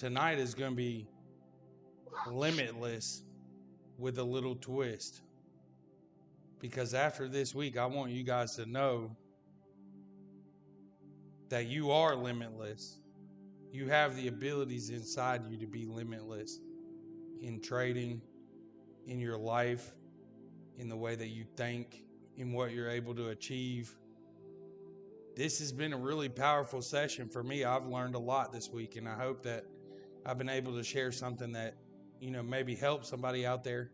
Tonight is going to be limitless with a little twist. Because after this week, I want you guys to know that you are limitless. You have the abilities inside you to be limitless in trading, in your life, in the way that you think, in what you're able to achieve. This has been a really powerful session for me. I've learned a lot this week, and I hope that I've been able to share something that, maybe help somebody out there.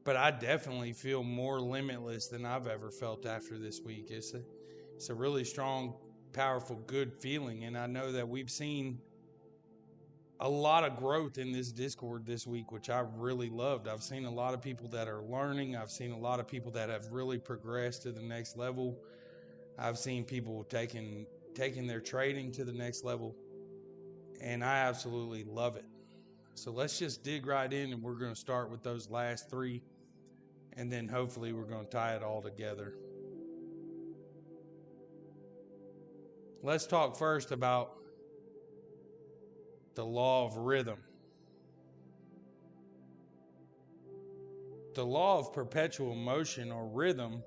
But I definitely feel more limitless than I've ever felt after this week. It's a really strong, powerful, good feeling. And I know that we've seen a lot of growth in this Discord this week, which I really loved. I've seen a lot of people that are learning. I've seen a lot of people that have really progressed to the next level. I've seen people taking their trading to the next level, and I absolutely love it. So let's just dig right in, and we're going to start with those last three, and then hopefully we're going to tie it all together. Let's talk first about the law of rhythm. The law of perpetual motion, or rhythm,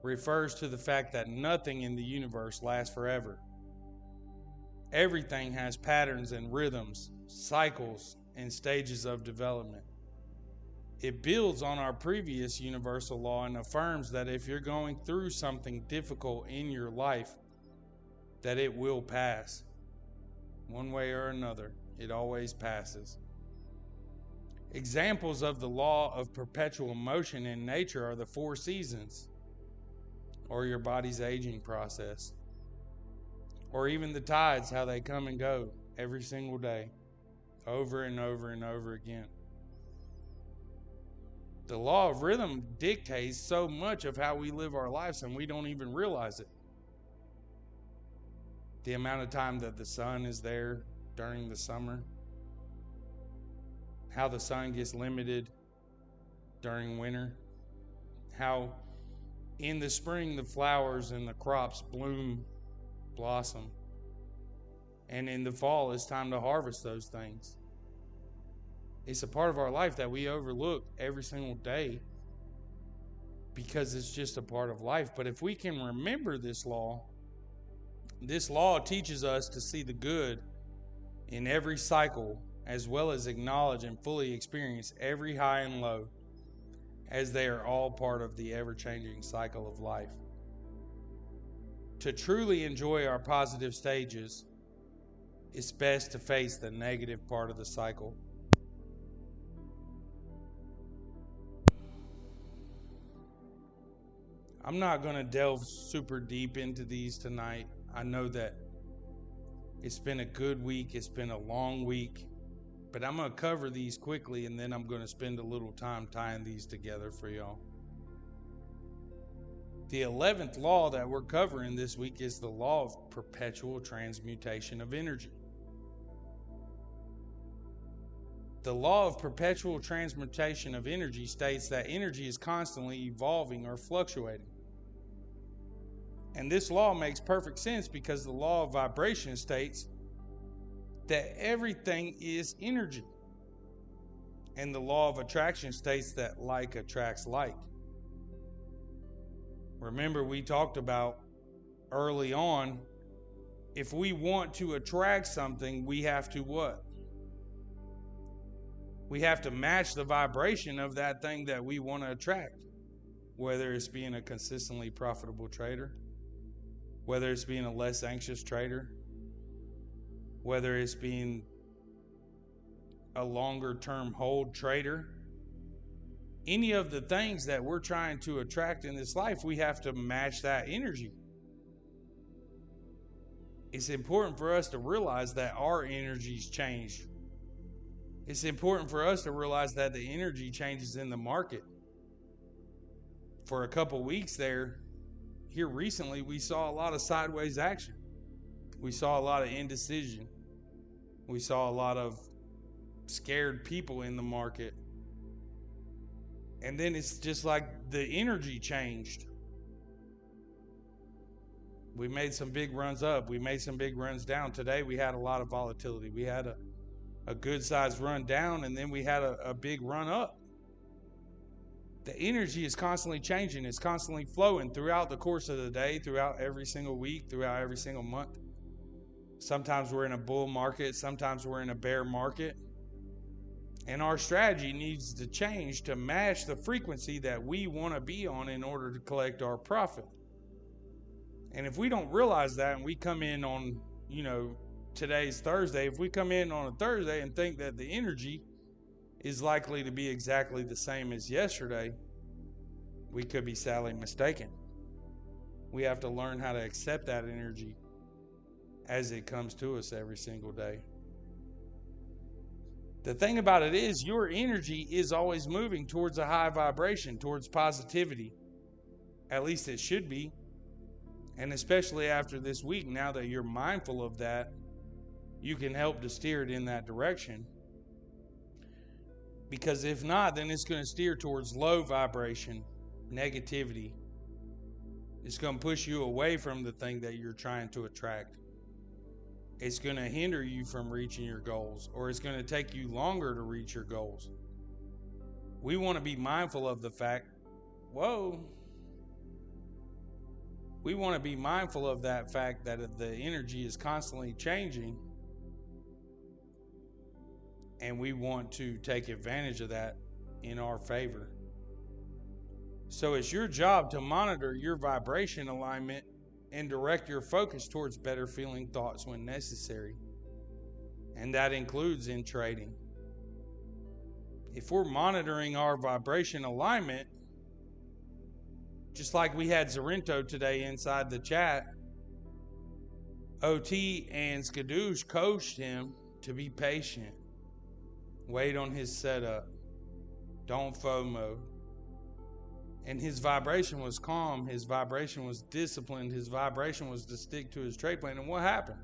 refers to the fact that nothing in the universe lasts forever. Everything has patterns and rhythms, cycles, and stages of development. It builds on our previous universal law and affirms that if you're going through something difficult in your life, that it will pass. One way or another, it always passes. Examples of the law of perpetual motion in nature are the 4 seasons, or your body's aging process, or even the tides, how they come and go every single day, over and over and over again. The law of rhythm dictates so much of how we live our lives, and we don't even realize it. The amount of time that the sun is there during the summer, how the sun gets limited during winter, how in the spring the flowers and the crops bloom, blossom, and in the fall it's time to harvest those things. It's a part of our life that we overlook every single day because it's just a part of life. But if we can remember this law teaches us to see the good in every cycle, as well as acknowledge and fully experience every high and low, as they are all part of the ever-changing cycle of life. To truly enjoy our positive stages, it's best to face the negative part of the cycle. I'm not going to delve super deep into these tonight. I know that it's been a good week. It's been a long week. But I'm going to cover these quickly, and then I'm going to spend a little time tying these together for y'all. The 11th law that we're covering this week is the law of perpetual transmutation of energy. The law of perpetual transmutation of energy states that energy is constantly evolving or fluctuating. And this law makes perfect sense because the law of vibration states that everything is energy. And the law of attraction states that like attracts like. Remember, we talked about early on, if we want to attract something, we have to what? We have to match the vibration of that thing that we want to attract. Whether it's being a consistently profitable trader, whether it's being a less anxious trader, whether it's being a longer term hold trader, any of the things that we're trying to attract in this life, we have to match that energy. It's important for us to realize that our energies change. It's important for us to realize that the energy changes in the market. For a couple weeks here recently, we saw a lot of sideways action. We saw a lot of indecision. We saw a lot of scared people in the market. And then it's just like the energy changed. We made some big runs up. We made some big runs down. Today we had a lot of volatility. We had a good sized run down, and then we had a big run up. The energy is constantly changing. It's constantly flowing throughout the course of the day, throughout every single week, throughout every single month. Sometimes we're in a bull market. Sometimes we're in a bear market. And our strategy needs to change to match the frequency that we want to be on in order to collect our profit. And if we don't realize that, and we come in on, today's Thursday, if we come in on a Thursday and think that the energy is likely to be exactly the same as yesterday, we could be sadly mistaken. We have to learn how to accept that energy as it comes to us every single day. The thing about it is, your energy is always moving towards a high vibration, towards positivity. At least it should be. And especially after this week, now that you're mindful of that, you can help to steer it in that direction. Because if not, then it's going to steer towards low vibration, negativity. It's going to push you away from the thing that you're trying to attract. It's going to hinder you from reaching your goals, or it's going to take you longer to reach your goals. We want to be mindful of the fact, we want to be mindful of that fact that the energy is constantly changing, and we want to take advantage of that in our favor. So it's your job to monitor your vibration alignment and direct your focus towards better feeling thoughts when necessary. And that includes in trading. If we're monitoring our vibration alignment, just like we had Zarento today inside the chat, OT and Skadoosh coached him to be patient. Wait on his setup. Don't FOMO. And his vibration was calm. His vibration was disciplined. His vibration was to stick to his trade plan. And what happened?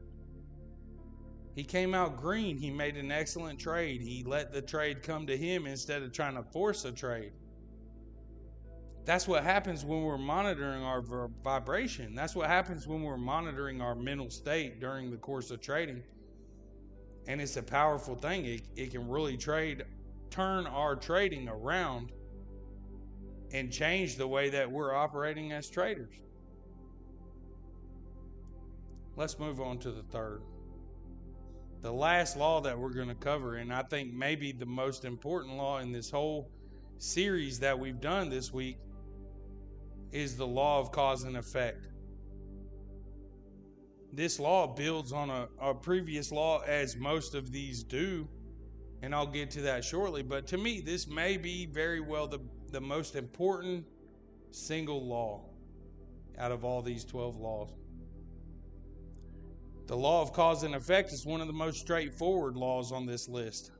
He came out green. He made an excellent trade. He let the trade come to him instead of trying to force a trade. That's what happens when we're monitoring our vibration. That's what happens when we're monitoring our mental state during the course of trading. And it's a powerful thing. It can really turn our trading around and change the way that we're operating as traders. Let's move on to the third. The last law that we're going to cover, and I think maybe the most important law in this whole series that we've done this week, is the law of cause and effect. This law builds on a previous law, as most of these do, and I'll get to that shortly. But to me, this may be very well the most important single law out of all these 12 laws. The law of cause and effect is one of the most straightforward laws on this list.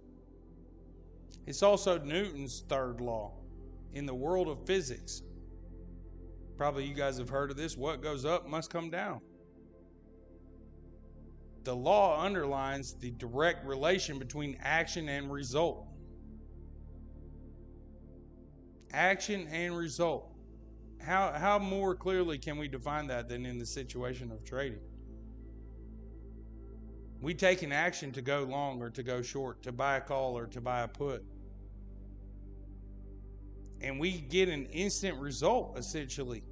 It's also Newton's third law in the world of physics. Probably you guys have heard of this. What goes up must come down. The law underlines the direct relation between action and result. Action and result. How more clearly can we define that than in the situation of trading? We take an action to go long or to go short, to buy a call or to buy a put. And we get an instant result, essentially.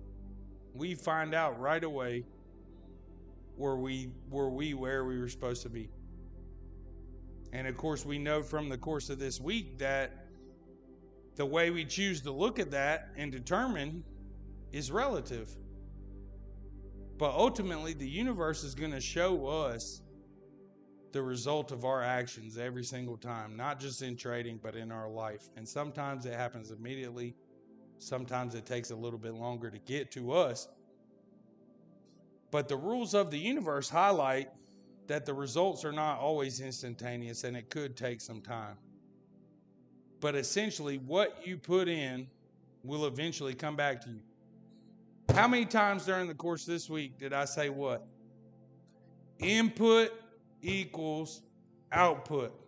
We find out right away where we were supposed to be. And of course, we know from the course of this week that the way we choose to look at that and determine is relative. But ultimately, the universe is going to show us the result of our actions every single time, not just in trading, but in our life. And sometimes it happens immediately. Sometimes it takes a little bit longer to get to us. But the rules of the universe highlight that the results are not always instantaneous, and it could take some time. But essentially, what you put in will eventually come back to you. How many times during the course of this week did I say what? Input equals output.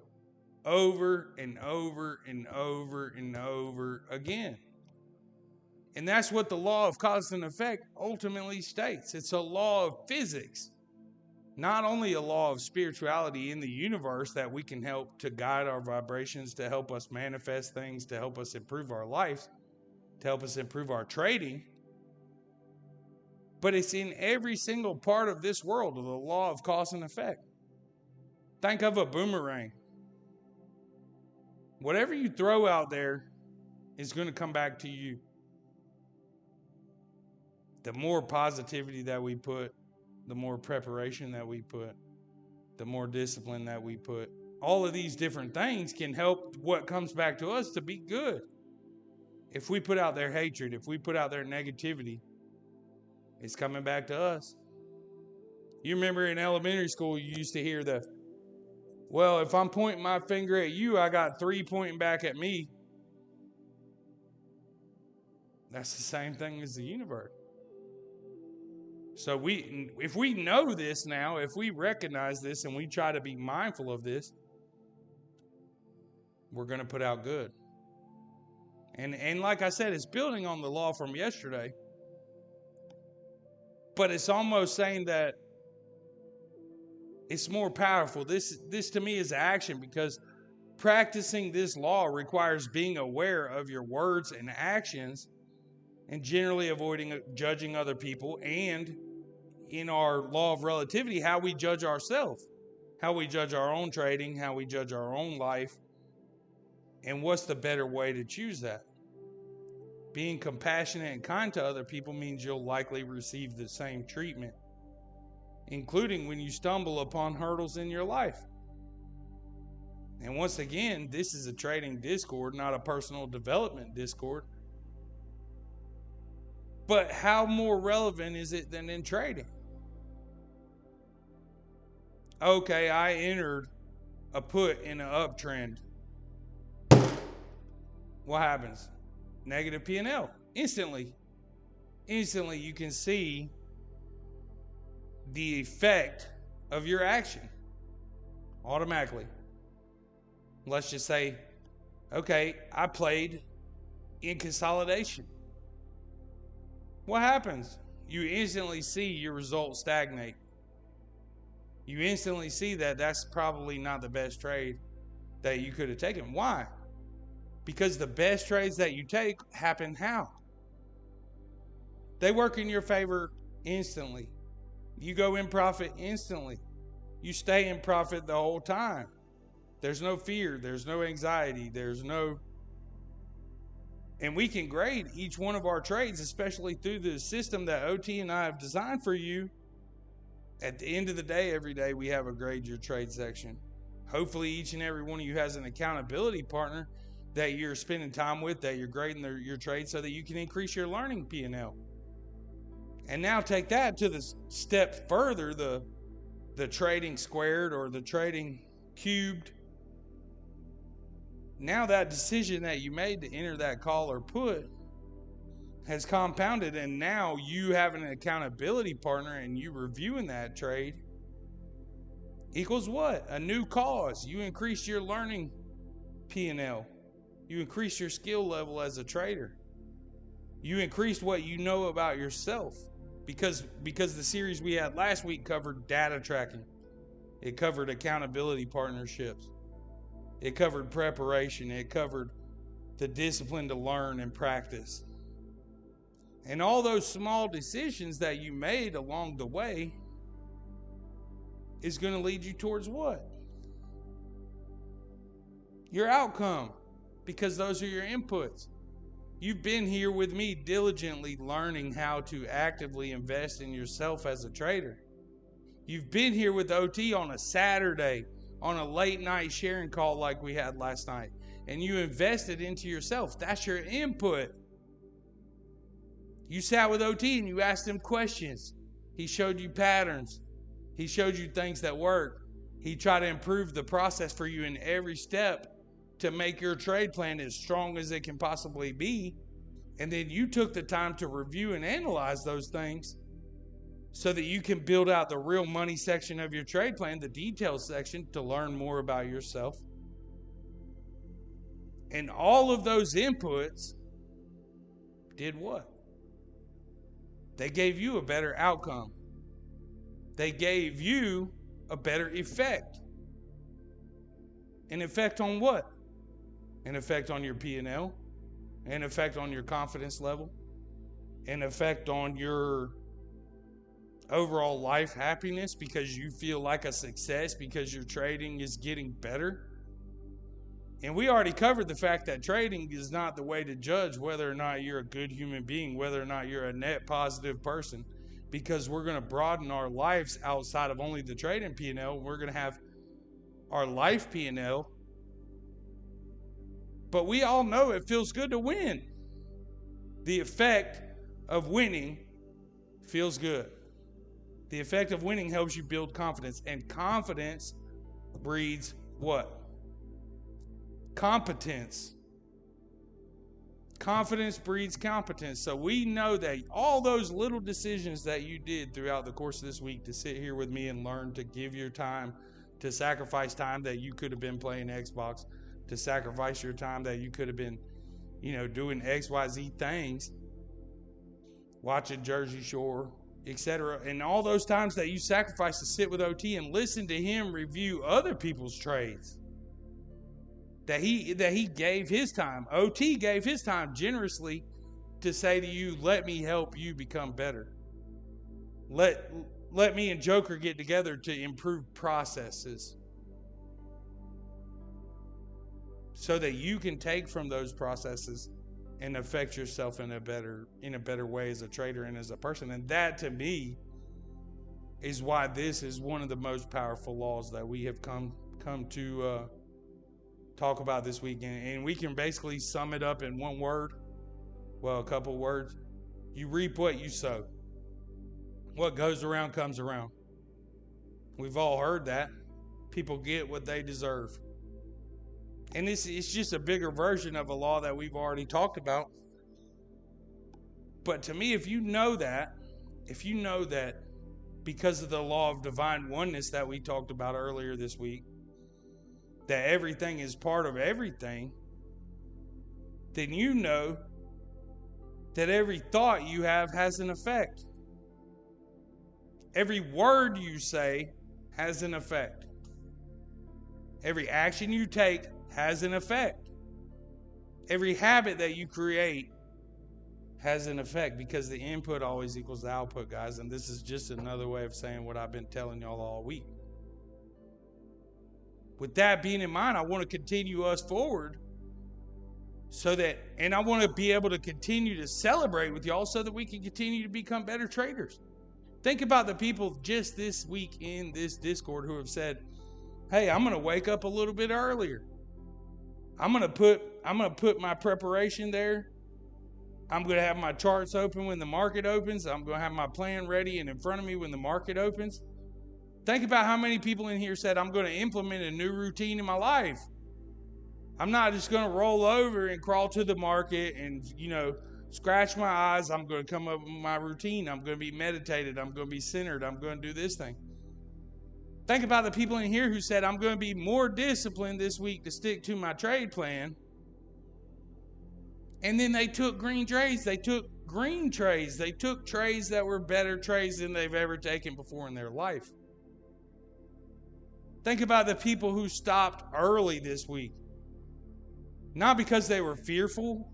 Over and over and over and over again. And that's what the law of cause and effect ultimately states. It's a law of physics, not only a law of spirituality in the universe that we can help to guide our vibrations, to help us manifest things, to help us improve our lives, to help us improve our trading. But it's in every single part of this world of the law of cause and effect. Think of a boomerang. Whatever you throw out there is going to come back to you. The more positivity that we put, the more preparation that we put, the more discipline that we put, all of these different things can help what comes back to us to be good. If we put out their hatred, if we put out their negativity, it's coming back to us. You remember in elementary school, you used to hear well, if I'm pointing my finger at you, I got 3 pointing back at me. That's the same thing as the universe. So if we know this now, if we recognize this and we try to be mindful of this, we're going to put out good. And like I said, it's building on the law from yesterday. But it's almost saying that it's more powerful. This to me is action, because practicing this law requires being aware of your words and actions and generally avoiding judging other people, and in our law of relativity, how we judge ourselves, how we judge our own trading, how we judge our own life, and what's the better way to choose that. Being compassionate and kind to other people means you'll likely receive the same treatment, including when you stumble upon hurdles in your life. And once again, this is a trading discord, not a personal development discord. But how more relevant is it than in trading? Okay, I entered a put in an uptrend. What happens? Negative P&L. Instantly you can see the effect of your action automatically. Let's just say, okay, I played in consolidation. What happens? You instantly see your results stagnate. You instantly see that that's probably not the best trade that you could have taken. Why? Because the best trades that you take happen how? They work in your favor instantly. You go in profit instantly. You stay in profit the whole time. There's no fear. There's no anxiety. And we can grade each one of our trades, especially through the system that OT and I have designed for you. At the end of the day, every day, we have a grade your trade section. Hopefully, each and every one of you has an accountability partner that you're spending time with, that you're grading your trade so that you can increase your learning P&L. And now take that to the step further, the trading squared or the trading cubed. Now that decision that you made to enter that call or put has compounded, and now you having an accountability partner and you reviewing that trade equals what? A new cause. You increase your learning P&L. You increase your skill level as a trader. You increased what you know about yourself, because the series we had last week covered data tracking. It covered accountability partnerships. It covered preparation. It covered the discipline to learn and practice. And all those small decisions that you made along the way is going to lead you towards what? Your outcome, because those are your inputs. You've been here with me diligently learning how to actively invest in yourself as a trader. You've been here with OT on a Saturday, on a late night sharing call like we had last night, and you invested into yourself. That's your input. You sat with OT and you asked him questions. He showed you patterns. He showed you things that work. He tried to improve the process for you in every step to make your trade plan as strong as it can possibly be. And then you took the time to review and analyze those things so that you can build out the real money section of your trade plan, the details section, to learn more about yourself. And all of those inputs did what? They gave you a better outcome. They gave you a better effect. An effect on what? An effect on your P&L, an effect on your confidence level, an effect on your overall life happiness because you feel like a success because your trading is getting better. And we already covered the fact that trading is not the way to judge whether or not you're a good human being, whether or not you're a net positive person, because we're going to broaden our lives outside of only the trading P&L. We're going to have our life P&L. But we all know it feels good to win. The effect of winning feels good. The effect of winning helps you build confidence. And confidence breeds what? Competence. Confidence breeds competence. So we know that all those little decisions that you did throughout the course of this week to sit here with me and learn to give your time, to sacrifice time that you could have been playing Xbox, to sacrifice your time that you could have been, doing XYZ things, watching Jersey Shore, etc. And all those times that you sacrificed to sit with OT and listen to him review other people's trades. That he gave his time. OT gave his time generously to say to you, let me help you become better. Let me and Joker get together to improve processes so that you can take from those processes and affect yourself in a better way as a trader and as a person. And that, to me, is why this is one of the most powerful laws that we have come to talk about this weekend. And we can basically sum it up in one word. Well, a couple words. You reap what you sow. What goes around comes around. We've all heard that. People get what they deserve. And it's just a bigger version of a law that we've already talked about. But to me, if you know that because of the law of divine oneness that we talked about earlier this week, that everything is part of everything, then you know that every thought you have has an effect. Every word you say has an effect. Every action you take has an effect. Every habit that you create has an effect, because the input always equals the output, guys. And this is just another way of saying what I've been telling y'all all week. With that being in mind, I want to continue us forward and I want to be able to continue to celebrate with y'all so that we can continue to become better traders. Think about the people just this week in this Discord who have said, hey, I'm going to wake up a little bit earlier. I'm going to put my preparation there. I'm going to have my charts open when the market opens. I'm going to have my plan ready and in front of me when the market opens. Think about how many people in here said, I'm going to implement a new routine in my life. I'm not just going to roll over and crawl to the market and, scratch my eyes. I'm going to come up with my routine. I'm going to be meditated. I'm going to be centered. I'm going to do this thing. Think about the people in here who said, I'm going to be more disciplined this week to stick to my trade plan. And then they took green trades. They took green trades. They took trades that were better trades than they've ever taken before in their life. Think about the people who stopped early this week. Not because they were fearful,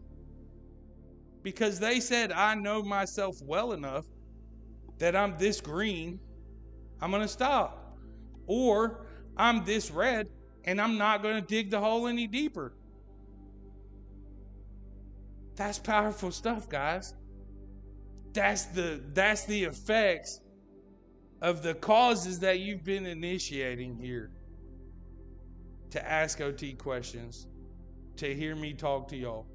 because they said, I know myself well enough that I'm this green, I'm going to stop. Or I'm this red, and I'm not going to dig the hole any deeper. That's powerful stuff, guys. That's the effects of the causes that you've been initiating here. To ask OT questions, to hear me talk to y'all,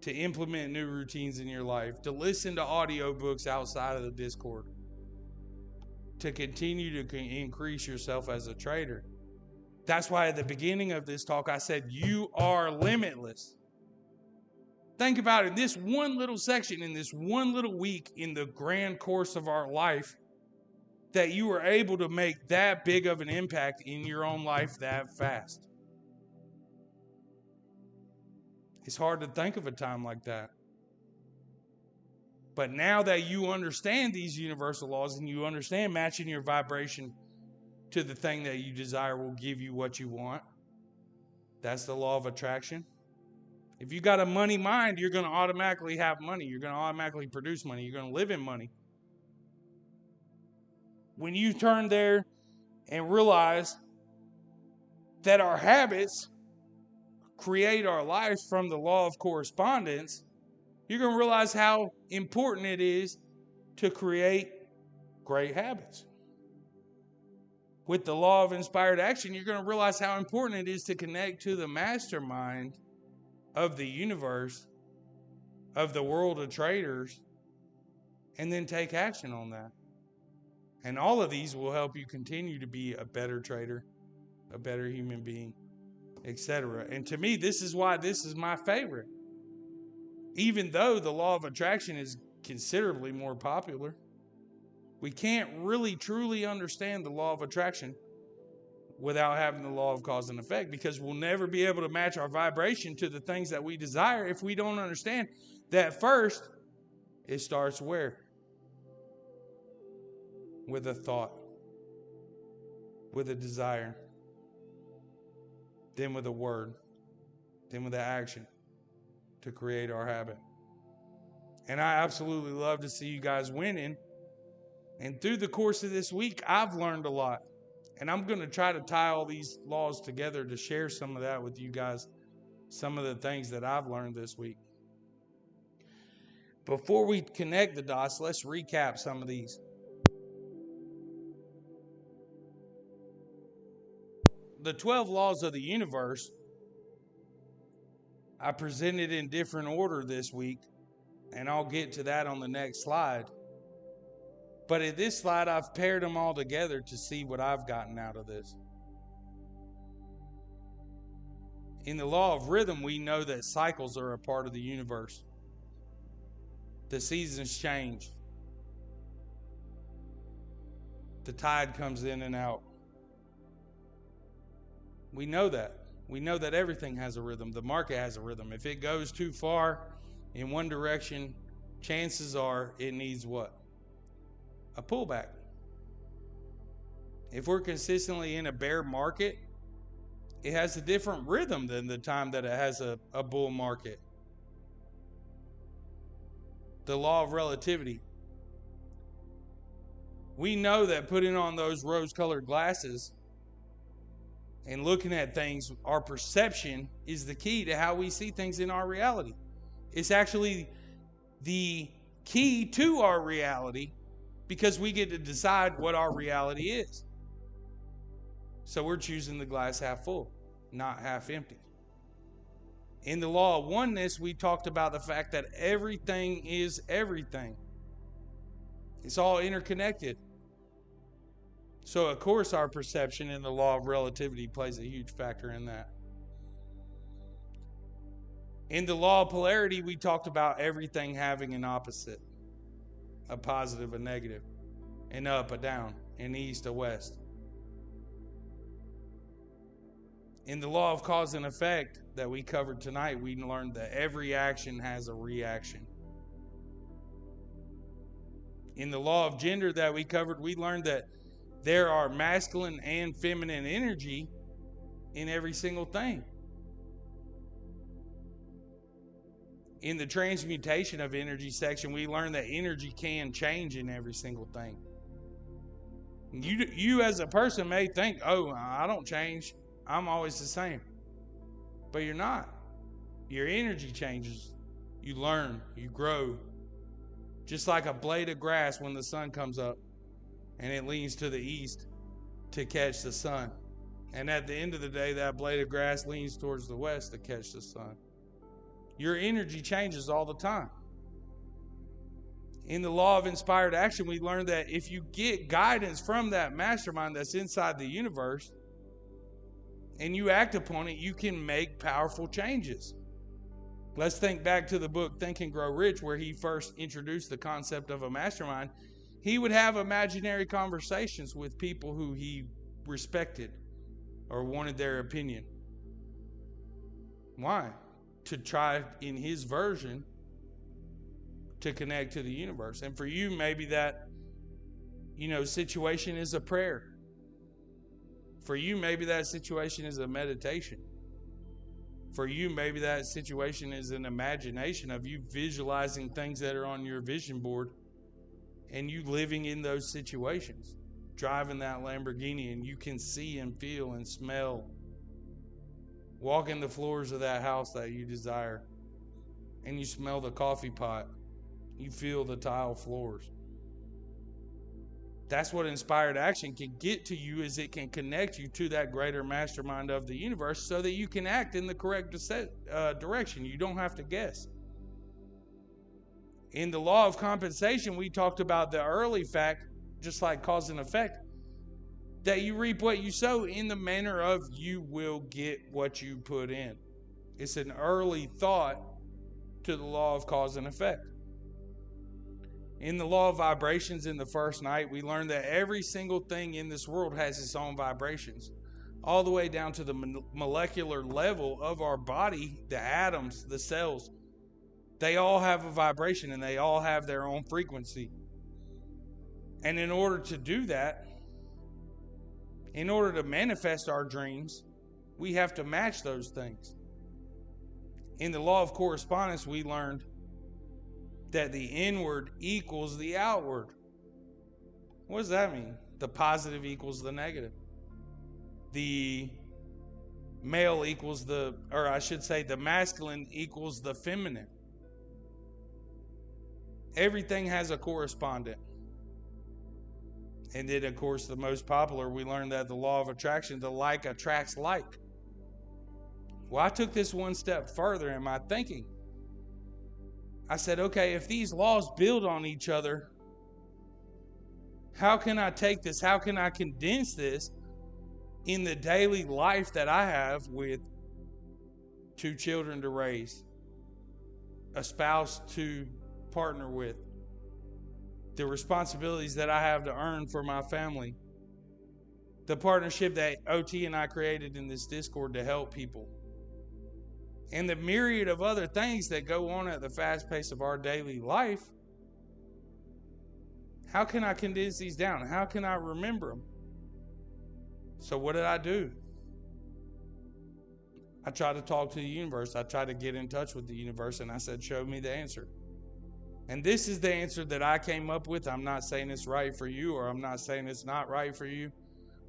to implement new routines in your life, to listen to audiobooks outside of the Discord, to continue to increase yourself as a trader. That's why at the beginning of this talk, I said, you are limitless. Think about it. This one little section in this one little week in the grand course of our life, that you were able to make that big of an impact in your own life that fast. It's hard to think of a time like that. But now that you understand these universal laws and you understand matching your vibration to the thing that you desire will give you what you want, that's the law of attraction. If you got a money mind, you're going to automatically have money. You're going to automatically produce money. You're going to live in money. When you turn there and realize that our habits create our life from the law of correspondence, you're going to realize how important it is to create great habits. With the law of inspired action, you're going to realize how important it is to connect to the mastermind of the universe, of the world of traders, and then take action on that. And all of these will help you continue to be a better trader, a better human being, etc. And to me, this is why this is my favorite. Even though the law of attraction is considerably more popular, we can't really truly understand the law of attraction without having the law of cause and effect, because we'll never be able to match our vibration to the things that we desire if we don't understand that first it starts where? With a thought, with a desire, then with a word, then with an action to create our habit. And I absolutely love to see you guys winning. And through the course of this week, I've learned a lot. And I'm going to try to tie all these laws together to share some of that with you guys, some of the things that I've learned this week. Before we connect the dots, let's recap some of these. The 12 laws of the universe I presented in different order this week, and I'll get to that on the next slide. But in this slide, I've paired them all together to see what I've gotten out of this. In the law of rhythm, we know that cycles are a part of the universe. The seasons change. The tide comes in and out. We know that. We know that everything has a rhythm. The market has a rhythm. If it goes too far in one direction, chances are it needs what? A pullback. If we're consistently in a bear market, it has a different rhythm than the time that it has a bull market. The law of relativity. We know that putting on those rose-colored glasses and looking at things, our perception is the key to how we see things in our reality. It's actually the key to our reality, because we get to decide what our reality is. So we're choosing the glass half full, not half empty. In the law of oneness, we talked about the fact that everything is everything. It's all interconnected. So, of course, our perception in the law of relativity plays a huge factor in that. In the law of polarity, we talked about everything having an opposite, a positive, a negative, an up, a down, an east, a west. In the law of cause and effect that we covered tonight, we learned that every action has a reaction. In the law of gender that we covered, we learned that there are masculine and feminine energy in every single thing. In the transmutation of energy section, we learned that energy can change in every single thing. You as a person may think, oh, I don't change. I'm always the same. But you're not. Your energy changes. You learn. You grow. Just like a blade of grass when the sun comes up and it leans to the east to catch the sun. And at the end of the day, that blade of grass leans towards the west to catch the sun. Your energy changes all the time. In the law of inspired action, we learned that if you get guidance from that mastermind that's inside the universe and you act upon it, you can make powerful changes. Let's think back to the book Think and Grow Rich, where he first introduced the concept of a mastermind. He would have imaginary conversations with people who he respected or wanted their opinion. Why? To try, in his version, to connect to the universe. And for you, maybe that, situation is a prayer. For you, maybe that situation is a meditation. For you, maybe that situation is an imagination of you visualizing things that are on your vision board and you living in those situations, driving that Lamborghini, and you can see and feel and smell, walking the floors of that house that you desire, and you smell the coffee pot, you feel the tile floors. That's what inspired action can get to you, is it can connect you to that greater mastermind of the universe so that you can act in the correct direction. You don't have to guess. In the law of compensation, we talked about the early fact, just like cause and effect, that you reap what you sow, in the manner of you will get what you put in. It's an early thought to the law of cause and effect. In the law of vibrations, in the first night, we learned that every single thing in this world has its own vibrations, all the way down to the molecular level of our body. The atoms, the cells, they all have a vibration and they all have their own frequency. And in order to do that, in order to manifest our dreams, we have to match those things. In the law of correspondence, we learned that the inward equals the outward. What does that mean? The positive equals the negative. The male equals the masculine equals the feminine. Everything has a correspondent. And then, of course, the most popular, we learned that the law of attraction, the like attracts like. Well, I took this one step further in my thinking. I said, okay, if these laws build on each other, how can I take this? How can I condense this in the daily life that I have with 2 children to raise, a spouse to partner with, the responsibilities that I have to earn for my family, the partnership that OT and I created in this Discord to help people, and the myriad of other things that go on at the fast pace of our daily life. How can I condense these down? How can I remember them? So what did I do? I tried to talk to the universe. I tried to get in touch with the universe, and I said, show me the answer. And this is the answer that I came up with. I'm not saying it's right for you, or I'm not saying it's not right for you.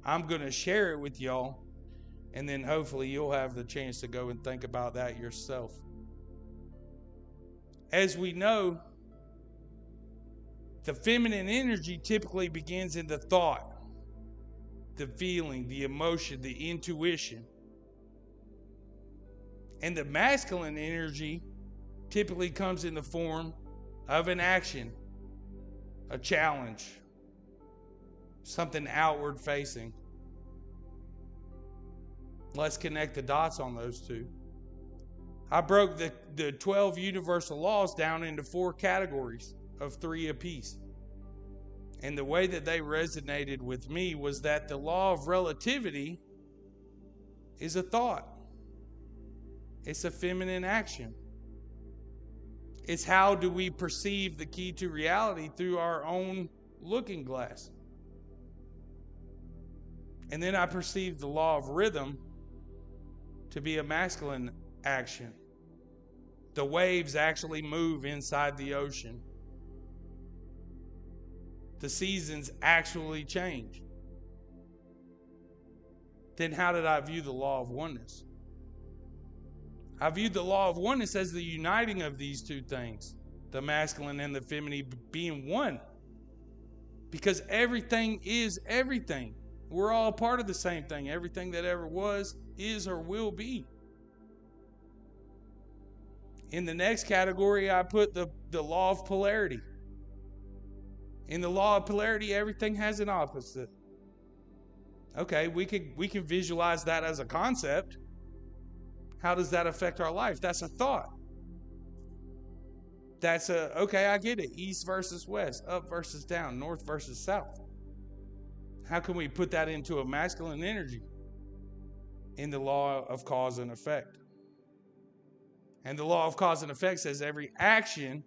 I'm going to share it with y'all, and then hopefully you'll have the chance to go and think about that yourself. As we know, the feminine energy typically begins in the thought, the feeling, the emotion, the intuition. And the masculine energy typically comes in the form of an action, a challenge, something outward facing. Let's connect the dots on those two. I broke the 12 universal laws down into 4 categories of 3 apiece. And the way that they resonated with me was that the law of relativity is a thought. It's a feminine action. It's how do we perceive the key to reality through our own looking glass. And then I perceived the law of rhythm to be a masculine action. The waves actually move inside the ocean. The seasons actually change. Then how did I view the law of oneness? I viewed the law of oneness as the uniting of these 2 things, the masculine and the feminine being one. Because everything is everything. We're all part of the same thing. Everything that ever was, is, or will be. In the next category, I put the law of polarity. In the law of polarity, everything has an opposite. Okay, we can visualize that as a concept. How does that affect our life? That's a thought. Okay, I get it. East versus west, up versus down, north versus south. How can we put that into a masculine energy? In the law of cause and effect. And the law of cause and effect says every action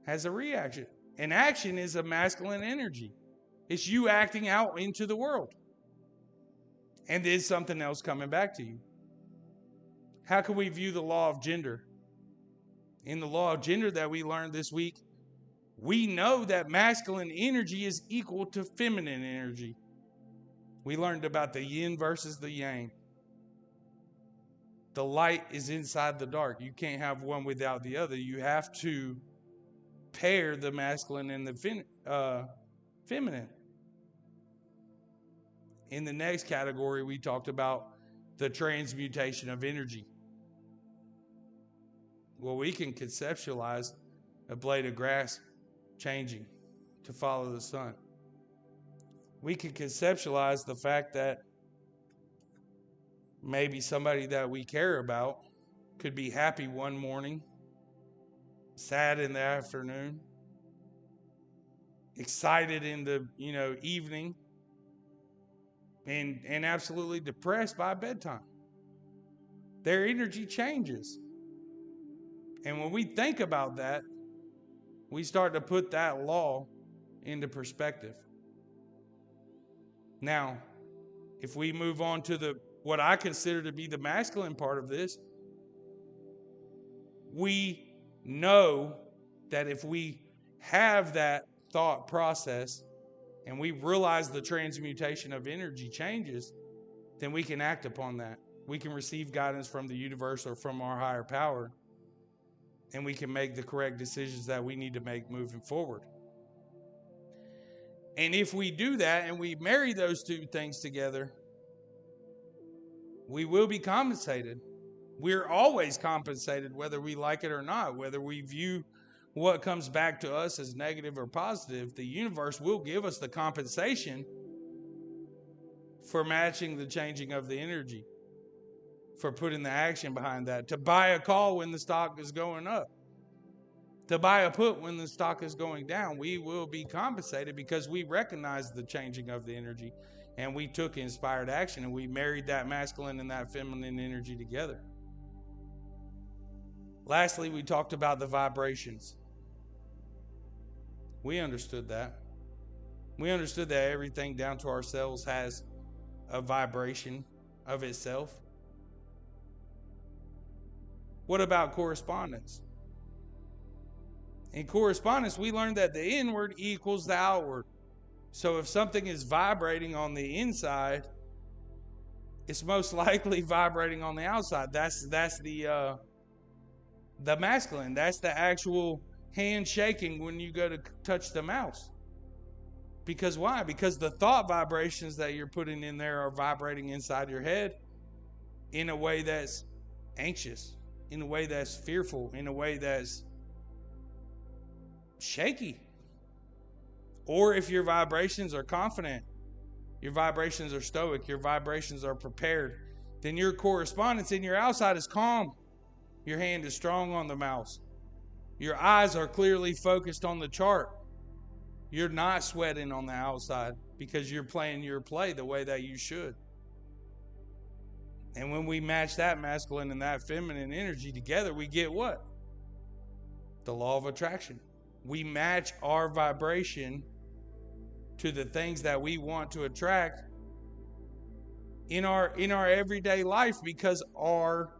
has a reaction. An action is a masculine energy. It's you acting out into the world. And there's something else coming back to you. How can we view the law of gender? In the law of gender that we learned this week, we know that masculine energy is equal to feminine energy. We learned about the yin versus the yang. The light is inside the dark. You can't have one without the other. You have to pair the masculine and the feminine. In the next category, we talked about the transmutation of energy. Well, we can conceptualize a blade of grass changing to follow the sun. We can conceptualize the fact that maybe somebody that we care about could be happy one morning, sad in the afternoon, excited in the evening, and absolutely depressed by bedtime. Their energy changes. And when we think about that, we start to put that law into perspective. Now, if we move on to what I consider to be the masculine part of this, we know that if we have that thought process and we realize the transmutation of energy changes, then we can act upon that. We can receive guidance from the universe or from our higher power, and we can make the correct decisions that we need to make moving forward. And if we do that and we marry those two things together, we will be compensated. We're always compensated, whether we like it or not, whether we view what comes back to us as negative or positive. The universe will give us the compensation for matching the changing of the energy, for putting the action behind that, to buy a call when the stock is going up, to buy a put when the stock is going down. We will be compensated because we recognize the changing of the energy and we took inspired action and we married that masculine and that feminine energy together. Lastly, we talked about the vibrations. We understood that. We understood that everything down to our cells has a vibration of itself. What about correspondence? In correspondence, we learned that the inward equals the outward. So if something is vibrating on the inside, it's most likely vibrating on the outside. That's the masculine. That's the actual hand shaking when you go to touch the mouse. Because why? Because the thought vibrations that you're putting in there are vibrating inside your head in a way that's anxious, in a way that's fearful, in a way that's shaky. Or if your vibrations are confident, your vibrations are stoic, your vibrations are prepared, then your correspondence in your outside is calm. Your hand is strong on the mouse. Your eyes are clearly focused on the chart. You're not sweating on the outside because you're playing your play the way that you should. And when we match that masculine and that feminine energy together, we get what? The law of attraction. We match our vibration to the things that we want to attract in our everyday life, because our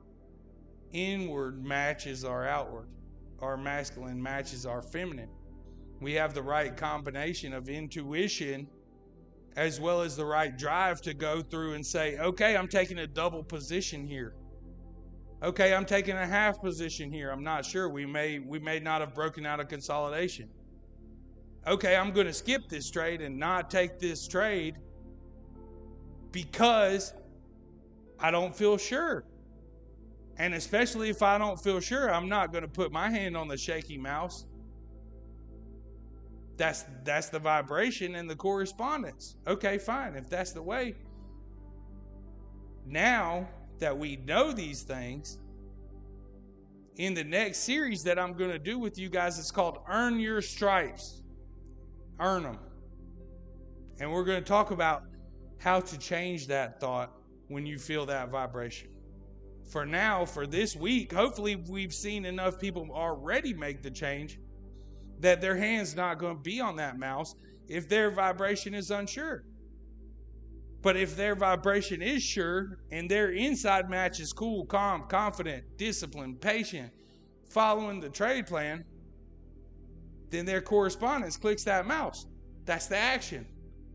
inward matches our outward. Our masculine matches our feminine. We have the right combination of intuition as well as the right drive to go through and say, okay, I'm taking a double position here. Okay, I'm taking a half position here. I'm not sure. We may not have broken out of consolidation. Okay, I'm going to skip this trade and not take this trade because I don't feel sure. And especially if I don't feel sure, I'm not going to put my hand on the shaky mouse. That's the vibration and the correspondence. Okay, fine. If that's the way, now that we know these things, in the next series that I'm going to do with you guys, it's called Earn Your Stripes. Earn them. And we're going to talk about how to change that thought when you feel that vibration. For now, for this week, hopefully we've seen enough people already make the change that their hand's not going to be on that mouse if their vibration is unsure. But if their vibration is sure and their inside match is cool, calm, confident, disciplined, patient, following the trade plan, then their correspondence clicks that mouse. That's the action.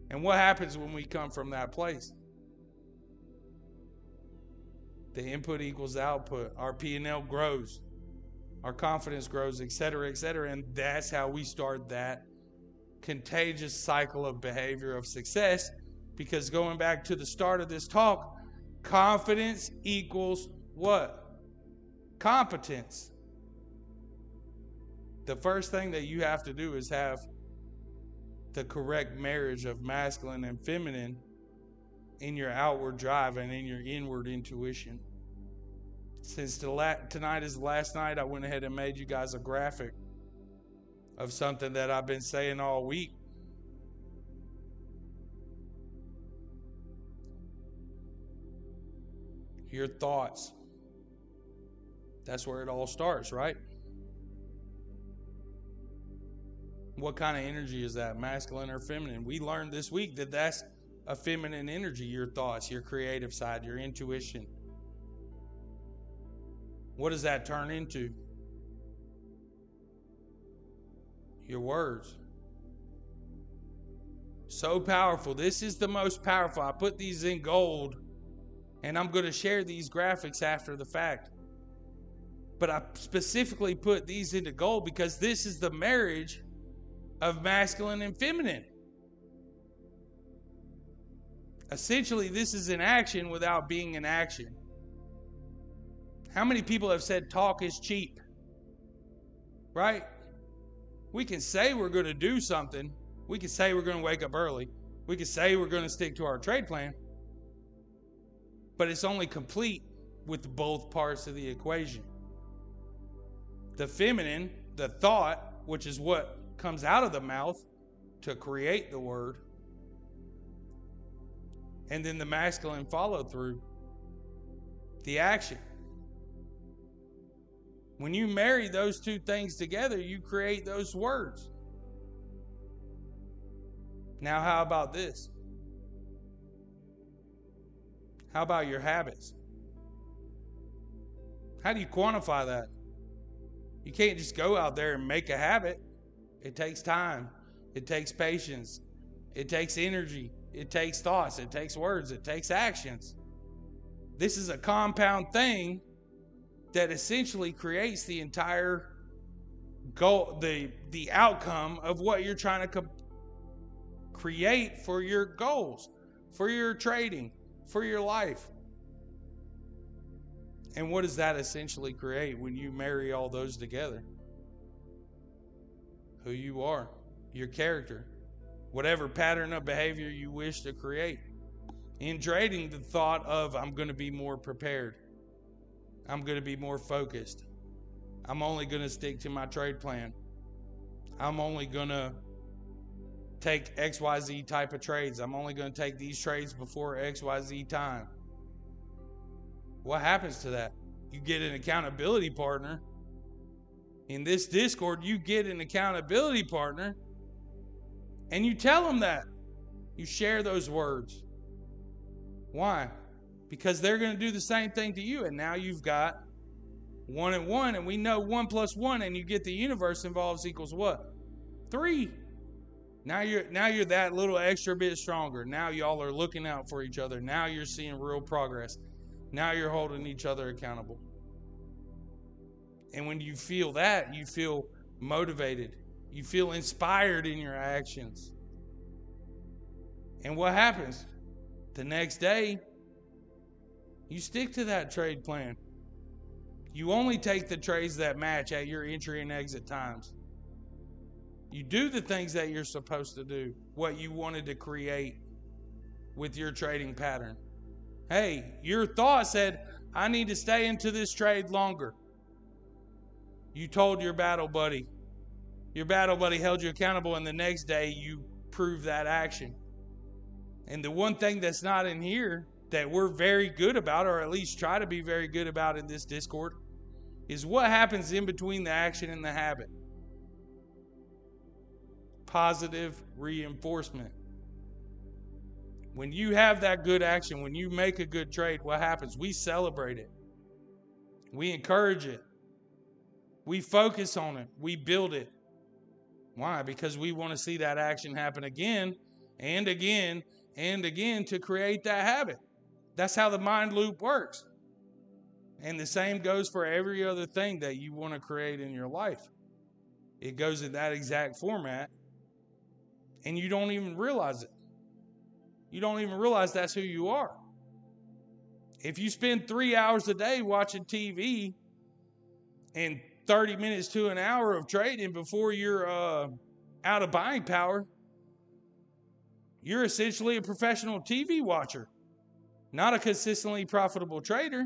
And what happens when we come from that place? The input equals the output. Our P&L grows. Our confidence grows, et cetera, et cetera. And that's how we start that contagious cycle of behavior of success. Because going back to the start of this talk, confidence equals what? Competence. The first thing that you have to do is have the correct marriage of masculine and feminine in your outward drive and in your inward intuition. Since tonight is the last night, I went ahead and made you guys a graphic of something that I've been saying all week. Your thoughts. That's where it all starts, right? What kind of energy is that, masculine or feminine? We learned this week that that's a feminine energy, your thoughts, your creative side, your intuition. What does that turn into? Your words. So powerful. This is the most powerful. I put these in gold, and I'm going to share these graphics after the fact. But I specifically put these into gold because this is the marriage of masculine and feminine. Essentially, this is an action without being an action. How many people have said talk is cheap? Right? We can say we're going to do something. We can say we're going to wake up early. We can say we're going to stick to our trade plan. But it's only complete with both parts of the equation. The feminine, the thought, which is what comes out of the mouth to create the word. And then the masculine follow through, the action. When you marry those two things together, you create those words. Now, how about this? How about your habits? How do you quantify that? You can't just go out there and make a habit. It takes time. It takes patience. It takes energy. It takes thoughts. It takes words. It takes actions. This is a compound thing that essentially creates the entire goal, the outcome of what you're trying to create for your goals, for your trading, for your life. And what does that essentially create when you marry all those together? Who you are, your character, whatever pattern of behavior you wish to create. In trading, the thought of I'm going to be more prepared. I'm going to be more focused. I'm only going to stick to my trade plan. I'm only going to take XYZ type of trades. I'm only going to take these trades before XYZ time. What happens to that? You get an accountability partner. In this Discord, you get an accountability partner and you tell them that. You share those words. Why? Because they're going to do the same thing to you. And now you've got 1 and 1. And we know 1 plus 1, and you get the universe involves equals what? 3. Now you're that little extra bit stronger. Now y'all are looking out for each other. Now you're seeing real progress. Now you're holding each other accountable. And when you feel that, you feel motivated. You feel inspired in your actions. And what happens? The next day, you stick to that trade plan. You only take the trades that match at your entry and exit times. You do the things that you're supposed to do, what you wanted to create with your trading pattern. Hey, your thought said, I need to stay into this trade longer. You told your battle buddy. Your battle buddy held you accountable, and the next day you proved that action. And the one thing that's not in here that we're very good about, or at least try to be very good about in this Discord, is what happens in between the action and the habit. Positive reinforcement. When you have that good action, when you make a good trade, what happens? We celebrate it. We encourage it. We focus on it. We build it. Why? Because we want to see that action happen again and again and again to create that habit. That's how the mind loop works. And the same goes for every other thing that you want to create in your life. It goes in that exact format, and you don't even realize it. You don't even realize that's who you are. If you spend 3 hours a day watching TV and 30 minutes to an hour of trading before you're out of buying power, you're essentially a professional TV watcher, not a consistently profitable trader.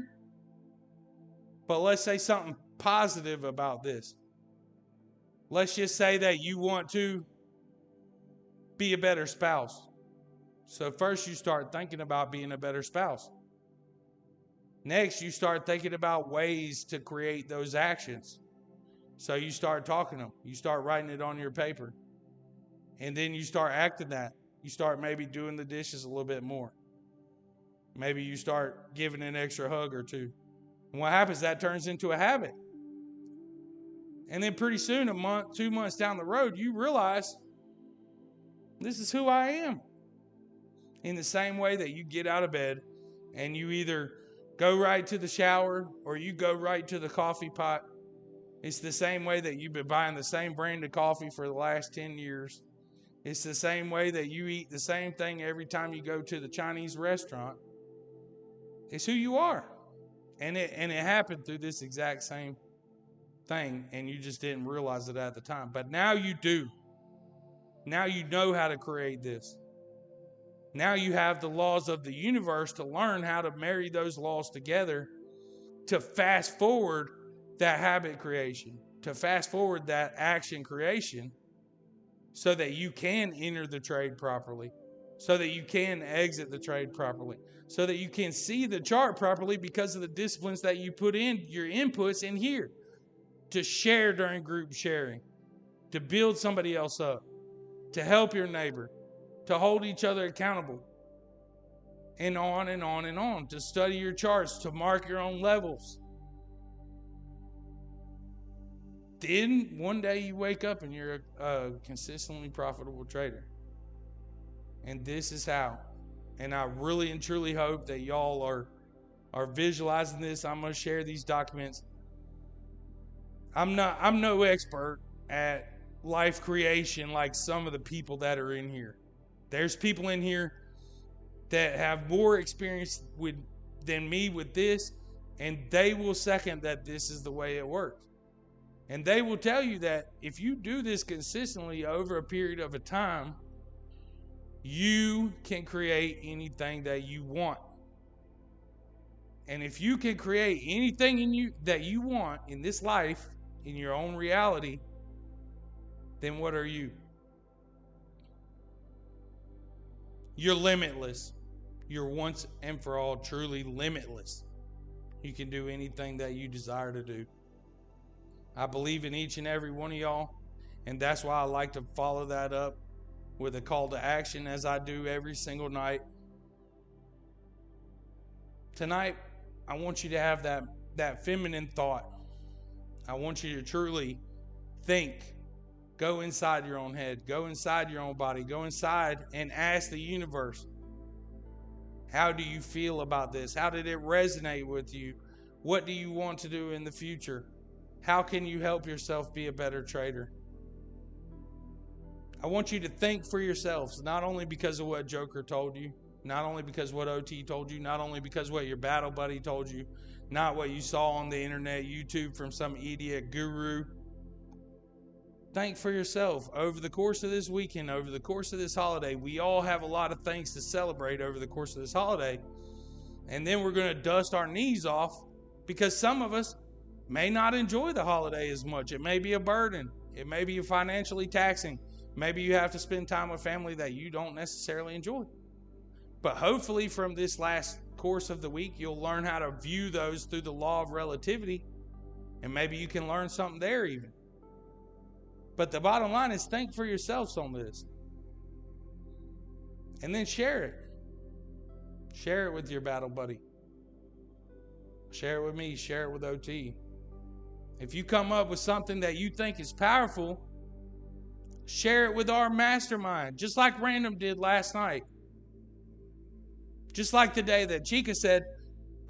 But let's say something positive about this. Let's just say that you want to be a better spouse. So first you start thinking about being a better spouse. Next, you start thinking about ways to create those actions. So you start talking them. You start writing it on your paper. And then you start acting that. You start maybe doing the dishes a little bit more. Maybe you start giving an extra hug or two. And what happens? That turns into a habit. And then pretty soon, a month, 2 months down the road, you realize this is who I am. In the same way that you get out of bed and you either go right to the shower or you go right to the coffee pot. It's the same way that you've been buying the same brand of coffee for the last 10 years. It's the same way that you eat the same thing every time you go to the Chinese restaurant. It's who you are. And it happened through this exact same thing, and you just didn't realize it at the time. But now you do. Now you know how to create this. Now you have the laws of the universe to learn how to marry those laws together to fast forward that habit creation, to fast forward that action creation so that you can enter the trade properly, so that you can exit the trade properly, so that you can see the chart properly because of the disciplines that you put in, your inputs in here, to share during group sharing, to build somebody else up, to help your neighbor, to hold each other accountable, and on and on and on, to study your charts, to mark your own levels. Then one day you wake up and you're a consistently profitable trader. And this is how. And I really and truly hope that y'all are visualizing this. I'm going to share these documents. I'm no expert at life creation like some of the people that are in here. There's people in here that have more experience than me with this, and they will second that this is the way it works. And they will tell you that if you do this consistently over a period of a time, you can create anything that you want. And if you can create anything that you want in this life, in your own reality, then what are you? You're limitless. You're once and for all truly limitless. You can do anything that you desire to do. I believe in each and every one of y'all, and that's why I like to follow that up with a call to action as I do every single night. Tonight, I want you to have that feminine thought. I want you to truly think. Go inside your own head. Go inside your own body. Go inside and ask the universe, how do you feel about this? How did it resonate with you? What do you want to do in the future? How can you help yourself be a better trader? I want you to think for yourselves, not only because of what Joker told you, not only because what OT told you, not only because what your battle buddy told you, not what you saw on the internet, YouTube from some idiot guru. Think for yourself. Over the course of this weekend, over the course of this holiday, we all have a lot of things to celebrate over the course of this holiday. And then we're going to dust our knees off because some of us may not enjoy the holiday as much. It may be a burden. It may be financially taxing. Maybe you have to spend time with family that you don't necessarily enjoy. But hopefully from this last course of the week, you'll learn how to view those through the law of relativity. And maybe you can learn something there even. But the bottom line is think for yourselves on this. And then share it. Share it with your battle buddy. Share it with me. Share it with OT. If you come up with something that you think is powerful, share it with our mastermind, just like Random did last night. Just like the day that Chica said,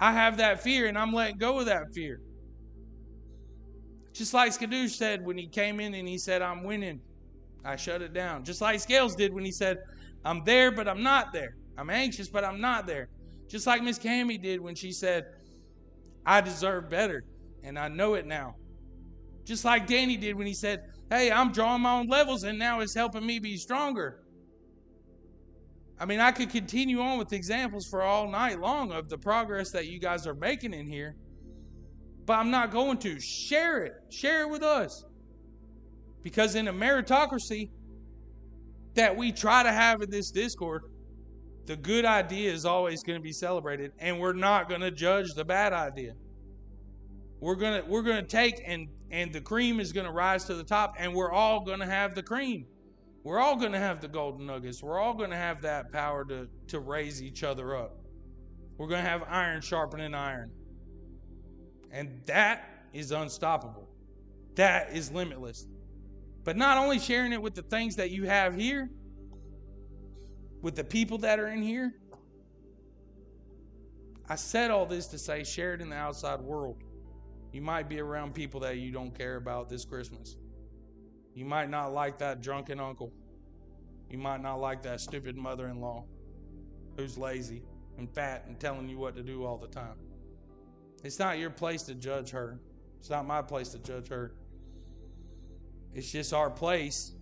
I have that fear and I'm letting go of that fear. Just like Skadoosh said when he came in and he said, I'm winning, I shut it down. Just like Scales did when he said, I'm there, but I'm not there. I'm anxious, but I'm not there. Just like Miss Cammie did when she said, I deserve better, and I know it now. Just like Danny did when he said, hey, I'm drawing my own levels, and now it's helping me be stronger. I mean, I could continue on with examples for all night long of the progress that you guys are making in here, but I'm not going to. Share it. Share it with us. Because in a meritocracy that we try to have in this Discord, the good idea is always going to be celebrated, and we're not going to judge the bad idea. We're gonna take and the cream is going to rise to the top, and we're all going to have the cream. We're all going to have the golden nuggets. We're all going to have that power to raise each other up. We're going to have iron sharpening iron. And that is unstoppable. That is limitless. But not only sharing it with the things that you have here, with the people that are in here. I said all this to say share it in the outside world. You might be around people that you don't care about this Christmas. You might not like that drunken uncle. You might not like that stupid mother-in-law who's lazy and fat and telling you what to do all the time. It's not your place to judge her. It's not my place to judge her. It's just our place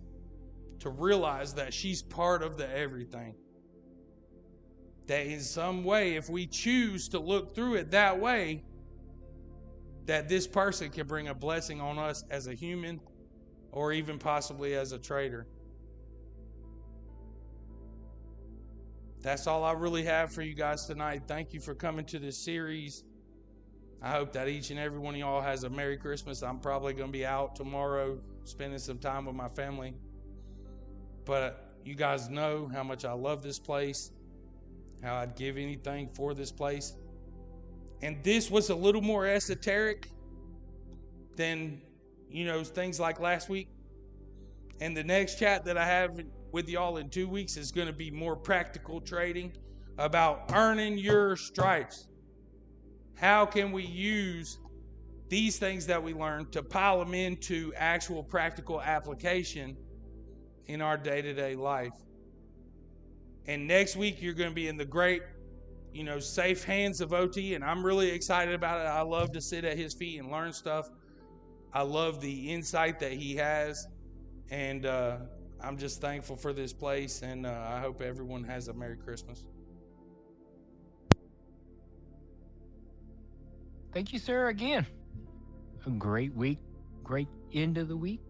to realize that she's part of the everything. That in some way, if we choose to look through it that way, that this person can bring a blessing on us as a human or even possibly as a trader. That's all I really have for you guys tonight. Thank you for coming to this series. I hope that each and every one of y'all has a Merry Christmas. I'm probably going to be out tomorrow spending some time with my family. But you guys know how much I love this place, how I'd give anything for this place. And this was a little more esoteric than, things like last week. And the next chat that I have with y'all in 2 weeks is going to be more practical trading about earning your stripes. How can we use these things that we learned to pile them into actual practical application in our day-to-day life? And next week, you're going to be in the great, safe hands of OT, and I'm really excited about it. I love to sit at his feet and learn stuff. I love the insight that he has, and I'm just thankful for this place, and I hope everyone has a Merry Christmas. Thank you, sir, again. A great week, great end of the week.